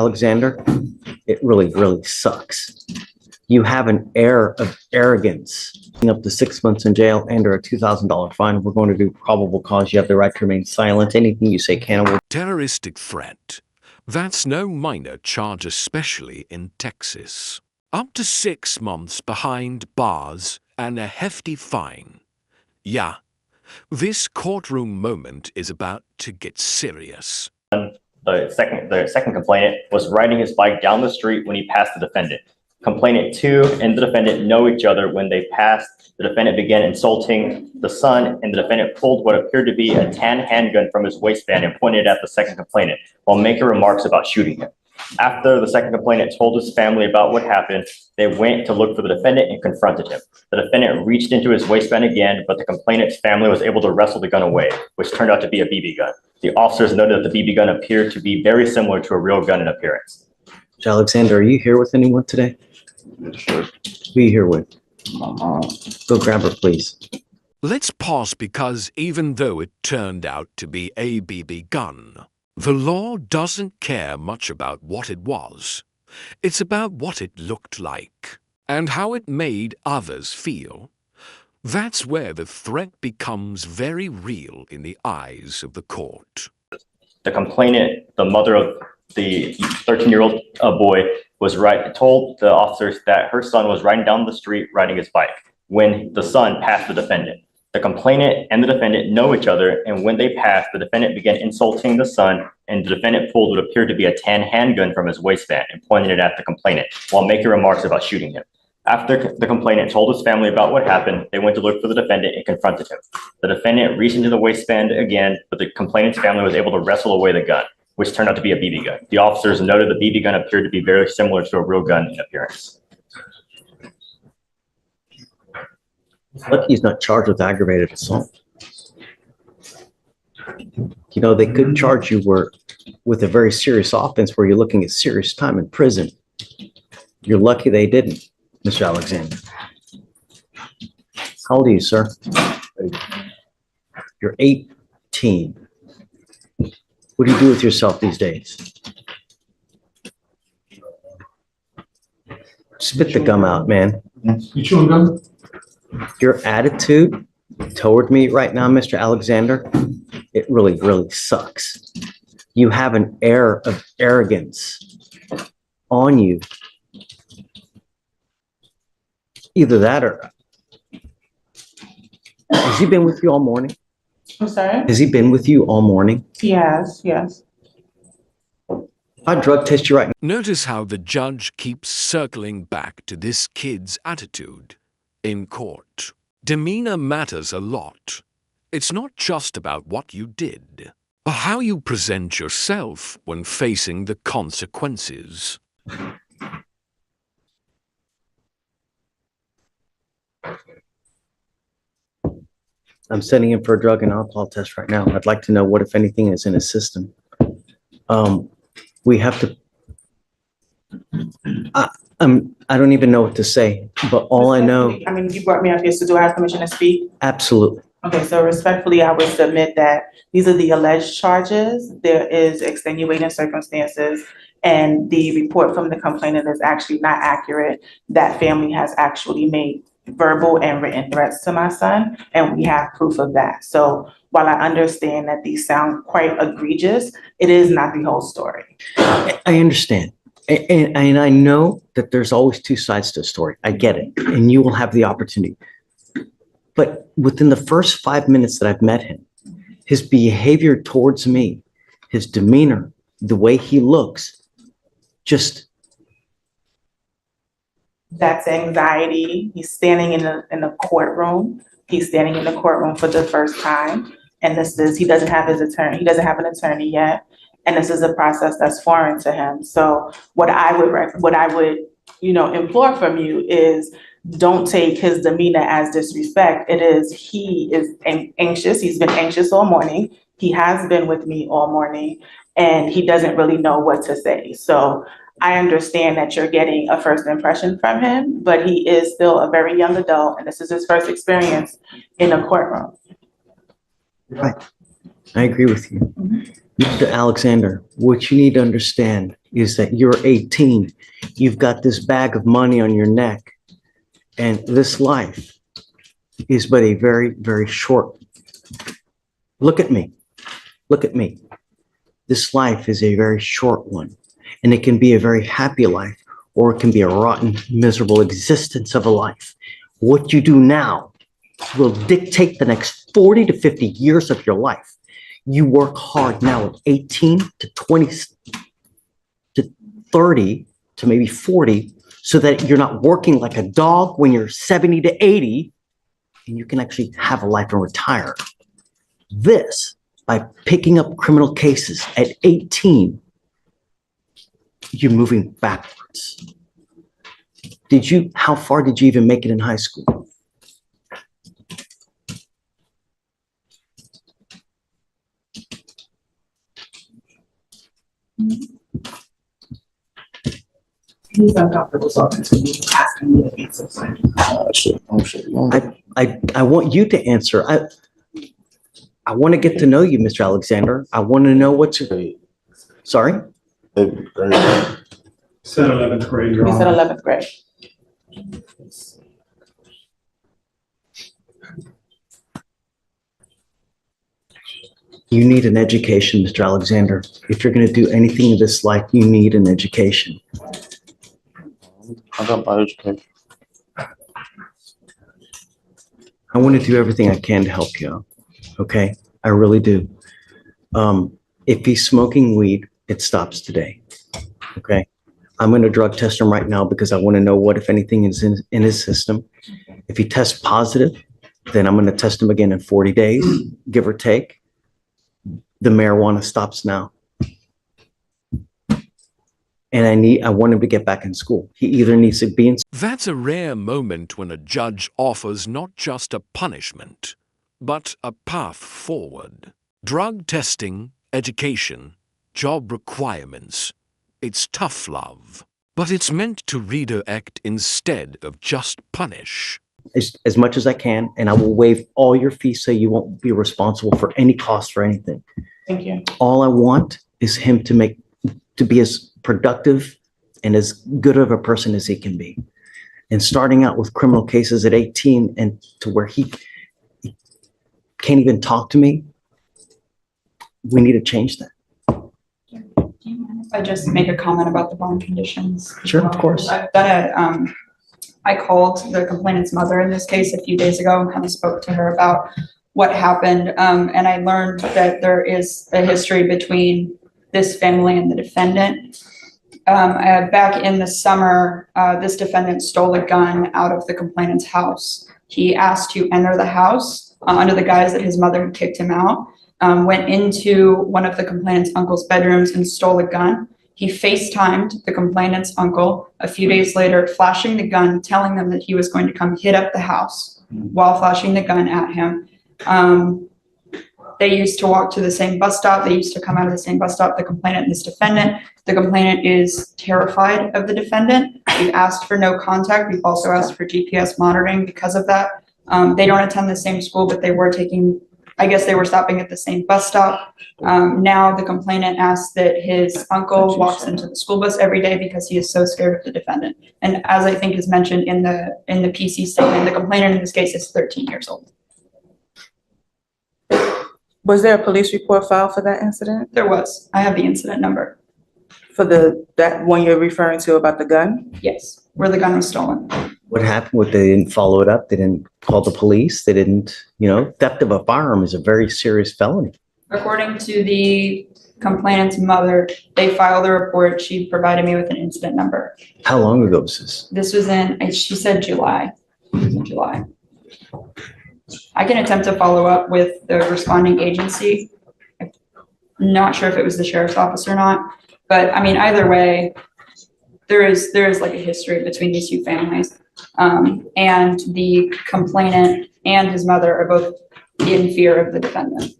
Alexander, it really sucks. You have an air of arrogance. Up to 6 months in jail and or a $2,000 fine. We're going to do probable cause. You have the right to remain silent. Anything you say can. Terroristic threat. That's no minor charge, especially in Texas. Up to 6 months behind bars and a hefty fine. Yeah, this courtroom moment is about to get serious. The second complainant was riding his bike down the street when he passed the defendant. Complainant 2 and the defendant know each other. When they passed, the defendant began insulting the son, and the defendant pulled what appeared to be a tan handgun from his waistband and pointed at the second complainant while making remarks about shooting him. After the second complainant told his family about what happened, they went to look for the defendant and confronted him. The defendant reached into his waistband again, but the complainant's family was able to wrestle the gun away, which turned out to be a BB gun. The officers noted that the BB gun appeared to be very similar to a real gun in appearance. Alexander, are you here with anyone today? Sure. Who are you here with? My mom. Go grab her, please. Let's pause because even though it turned out to be a BB gun, the law doesn't care much about what it was. It's about what it looked like and how it made others feel. That's where the threat becomes very real in the eyes of the court. The complainant, the mother of the 13-year-old boy, told the officers that her son was riding down the street riding his bike when the son passed the defendant. The complainant and the defendant know each other, and when they passed, the defendant began insulting the son, and the defendant pulled what appeared to be a tan handgun from his waistband and pointed it at the complainant while making remarks about shooting him. After the complainant told his family about what happened, they went to look for the defendant and confronted him. The defendant reached into the waistband again, but the complainant's family was able to wrestle away the gun, which turned out to be a BB gun. The officers noted the BB gun appeared to be very similar to a real gun in appearance. Lucky he's not charged with aggravated assault. You know, they could charge you with a very serious offense where you're looking at serious time in prison. You're lucky they didn't, Mr. Alexander. How old are you, sir? You're 18. What do you do with yourself these days? Spit the gum out, man. You chewing gum? Your attitude toward me right now, Mr. Alexander, it really sucks. You have an air of arrogance on you. Either that or... Has he been with you all morning? I'm sorry? Has he been with you all morning? Yes. I drug test you right now. Notice how the judge keeps circling back to this kid's attitude in court. Demeanor matters a lot. It's not just about what you did, but how you present yourself when facing the consequences. I'm sending him for a drug and alcohol test right now. I'd like to know what, if anything, is in his system. We have to... I don't even know what to say, but all I know... I mean, you brought me up here, so do I have permission to speak? Absolutely. Okay, so respectfully, I would submit that these are the alleged charges. There is extenuating circumstances, and the report from the complainant is actually not accurate. That family has actually made verbal and written threats to my son, and we have proof of that. So while I understand that these sound quite egregious, it is not the whole story. I understand. And I know that there's always two sides to a story. I get it. And you will have the opportunity. But within the first 5 minutes that I've met him, his behavior towards me, his demeanor, the way he looks, just... That's anxiety. He's standing in the courtroom. He's standing in the courtroom for the first time. And he doesn't have his attorney. He doesn't have an attorney yet. And this is a process that's foreign to him. So what I would, implore from you is don't take his demeanor as disrespect. He is anxious. He's been anxious all morning. He has been with me all morning, and he doesn't really know what to say. So I understand that you're getting a first impression from him, but he is still a very young adult, and this is his first experience in a courtroom. Right. I agree with you. Mr. Alexander, what you need to understand is that you're 18, you've got this bag of money on your neck, and this life is but a very, very short. Look at me. Look at me. This life is a very short one, and it can be a very happy life, or it can be a rotten, miserable existence of a life. What you do now will dictate the next 40 to 50 years of your life. You work hard now at 18 to 20 to 30 to maybe 40, so that you're not working like a dog when you're 70 to 80, and you can actually have a life and retire. This, by picking up criminal cases at 18, you're moving backwards. How far did you even make it in high school? He's uncomfortable talking to me, asking me to answer. I want you to answer. I want to get to know you, Mr. Alexander. I want to know what's, sorry? Said 11th grade, Your He said Honor. 11th grade. You need an education, Mr. Alexander. If you're going to do anything in this life, you need an education. I got my education. I want to do everything I can to help you out. Okay? I really do. If he's smoking weed, it stops today. Okay? I'm going to drug test him right now because I want to know what, if anything, is in his system. If he tests positive, then I'm going to test him again in 40 days, give or take. The marijuana stops now. And I want him to get back in school. He either needs to be in. That's a rare moment when a judge offers not just a punishment, but a path forward. Drug testing, education, job requirements. It's tough love, but it's meant to redirect instead of just punish. As much as I can, and I will waive all your fees so you won't be responsible for any cost for anything. Thank you. All I want is him to be as productive and as good of a person as he can be. And starting out with criminal cases at 18 and to where he can't even talk to me, we need to change that. If I just make a comment about the bond conditions. Sure, of course. I've done I called the complainant's mother in this case a few days ago and kind of spoke to her about what happened. And I learned that there is a history between this family and the defendant. Back in the summer, this defendant stole a gun out of the complainant's house. He asked to enter the house under the guise that his mother had kicked him out, went into one of the complainant's uncle's bedrooms and stole a gun. He FaceTimed the complainant's uncle a few days later, flashing the gun, telling them that he was going to come hit up the house while flashing the gun at him. They used to walk to the same bus stop. They used to come out of the same bus stop, the complainant and this defendant. The complainant is terrified of the defendant. We've asked for no contact. We've also asked for GPS monitoring because of that. They don't attend the same school, but they were stopping at the same bus stop. Now the complainant asks that his uncle walks into the school bus every day because he is so scared of the defendant. And as I think is mentioned in the PC statement, the complainant in this case is 13 years old. Was there a police report filed for that incident? There was. I have the incident number. For that one you're referring to about the gun? Yes, where the gun was stolen. What happened? They didn't follow it up. They didn't call the police. They didn't, theft of a firearm is a very serious felony. According to the complainant's mother, they filed a report. She provided me with an incident number. How long ago was this? This was she said July. It was in July. I can attempt to follow up with the responding agency. I'm not sure if it was the sheriff's office or not, but I mean, either way, there is like a history between these two families. And the complainant and his mother are both in fear of the defendant.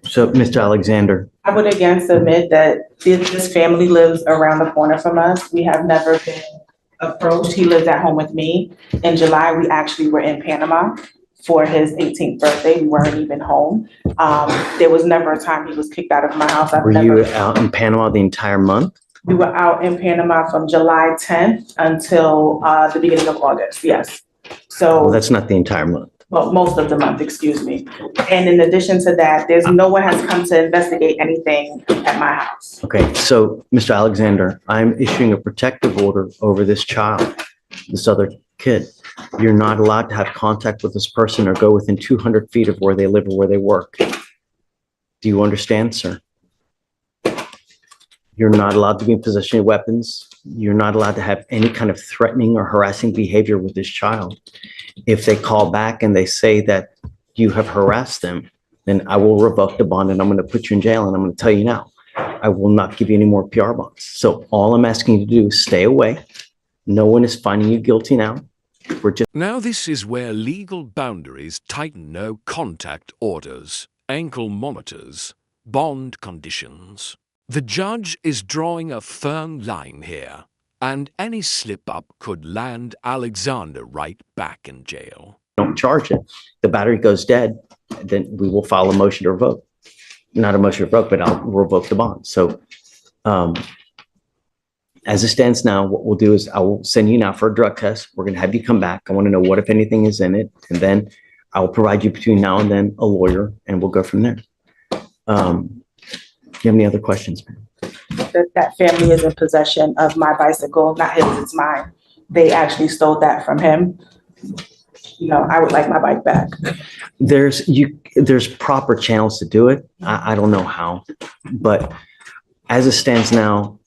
So, Mr. Alexander, I would again submit that this family lives around the corner from us. We have never been approached. He lives at home with me. In July, we actually were in Panama. for his 18th birthday. We weren't even home. There was never a time he was kicked out of my house. Were you out in Panama the entire month? We were out in Panama from July 10th until the beginning of August, yes. Well, So, that's not the entire month. well, most of the month, excuse me. And in addition to that, there's no one has come to investigate anything at my house. Okay, so Mr. Alexander, I'm issuing a protective order over this child, this other kid. You're not allowed to have contact with this person or go within 200 feet of where they live or where they work. Do you understand, sir? You're not allowed to be in possession of weapons. You're not allowed to have any kind of threatening or harassing behavior with this child. If they call back and they say that you have harassed them, then I will revoke the bond and I'm going to put you in jail. And I'm going to tell you now, I will not give you any more PR bonds. So all I'm asking you to do is stay away. No one is finding you guilty now. We're just Now this is where legal boundaries tighten no contact orders, ankle monitors, bond conditions. The judge is drawing a firm line here, and any slip-up could land Alexander right back in jail. don't charge it. The battery goes dead, then we will file a motion to revoke. Not a motion to revoke, but I'll revoke the bond. So as it stands now, what we'll do is I will send you now for a drug test. We're going to have you come back. I want to know what, if anything, is in it. And then I will provide you between now and then a lawyer, and we'll go from there. Do you have any other questions, ma'am? That family is in possession of my bicycle, not his, it's mine. They actually stole that from him. You know, I would like my bike back. There's proper channels to do it. I don't know how, but as it stands now,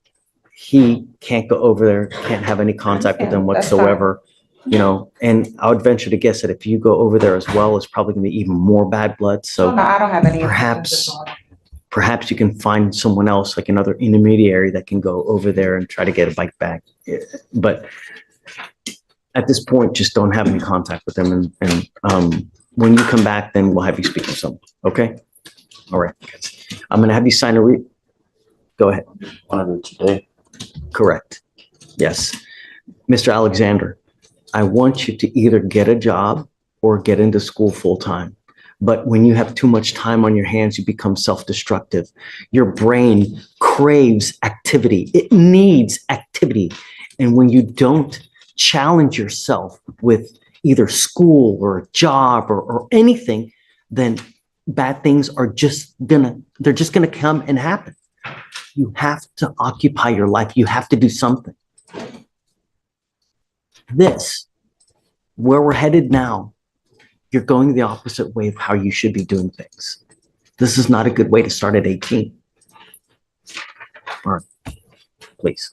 he can't go over there, can't have any contact with them That's fine. whatsoever. You know, and I would venture to guess that if you go over there as well, it's probably gonna be even more bad blood. So No, I don't have any. perhaps you can find someone else, like another intermediary that can go over there and try to get a bike back. But at this point, just don't have any contact with them. And when you come back, then we'll have you speak to someone. Okay? All right. I'm going to have you sign a go ahead. Want to do it today? Correct. Yes. Mr. Alexander, I want you to either get a job or get into school full time. But when you have too much time on your hands, you become self-destructive. Your brain craves activity. It needs activity. And when you don't challenge yourself with either school or a job or anything, then bad things are they're just gonna come and happen. You have to occupy your life. You have to do something. Where we're headed now, you're going the opposite way of how you should be doing things. This is not a good way to start at 18. All right, please.